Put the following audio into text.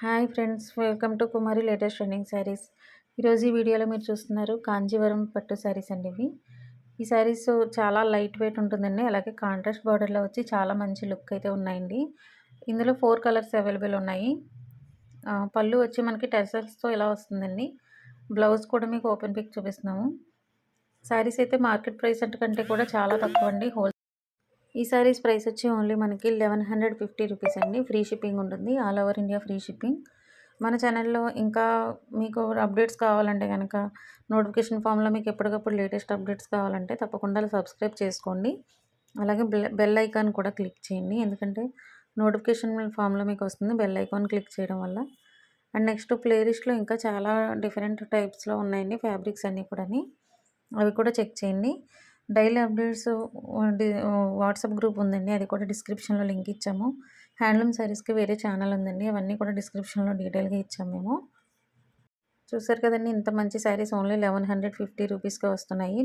Hi friends, welcome to Kumari latest trending saris. ఈరోజు ఈ వీడియోలో మీరు చూస్తున్నారు కాంజీవరం పట్టు శారీస్ అండి. ఈ శారీస్ చాలా లైట్ వెయిట్ ఉంటుందండి. అలాగే కాంట్రాస్ట్ బార్డర్లో వచ్చి చాలా మంచి లుక్ అయితే ఉన్నాయండి. ఇందులో 4 కలర్స్ అవైలబుల్ ఉన్నాయి. పళ్ళు వచ్చి మనకి టెసల్స్తో ఇలా వస్తుందండి. బ్లౌజ్ కూడా మీకు ఓపెన్ పిక్ చూపిస్తున్నాము. శారీస్ అయితే మార్కెట్ ప్రైస్ కంటే కూడా చాలా తక్కువ అండి. ఈ సారీస్ ప్రైస్ వచ్చి ఓన్లీ మనకి 1150 రూపీస్ అండి. ఫ్రీ షిప్పింగ్ ఉంటుంది. All over India free shipping. మన ఛానల్లో ఇంకా మీకు అప్డేట్స్ కావాలంటే కనుక నోటిఫికేషన్ ఫామ్లో మీకు ఎప్పటికప్పుడు లేటెస్ట్ అప్డేట్స్ కావాలంటే తప్పకుండా సబ్స్క్రైబ్ చేసుకోండి. అలాగే బెల్ ఐకాన్ కూడా క్లిక్ చేయండి. ఎందుకంటే నోటిఫికేషన్ ఫామ్లో మీకు వస్తుంది బెల్ ఐకాన్ క్లిక్ చేయడం వల్ల. అండ్ నెక్స్ట్ ప్లేలిస్ట్లో ఇంకా చాలా డిఫరెంట్ టైప్స్లో ఉన్నాయండి ఫ్యాబ్రిక్స్ అన్నీ కూడా. అవి కూడా చెక్ చేయండి. డైలీ అప్డేట్స్ వాట్సాప్ గ్రూప్ ఉందండి, అది కూడా డిస్క్రిప్షన్లో లింక్ ఇచ్చాము. హ్యాండ్లూమ్ శారీస్కి వేరే ఛానల్ ఉందండి, అవన్నీ కూడా డిస్క్రిప్షన్లో డీటెయిల్గా ఇచ్చాము మేము. చూసారు కదండి, ఇంత మంచి శారీస్ ఓన్లీ 1150 రూపీస్కి వస్తున్నాయి.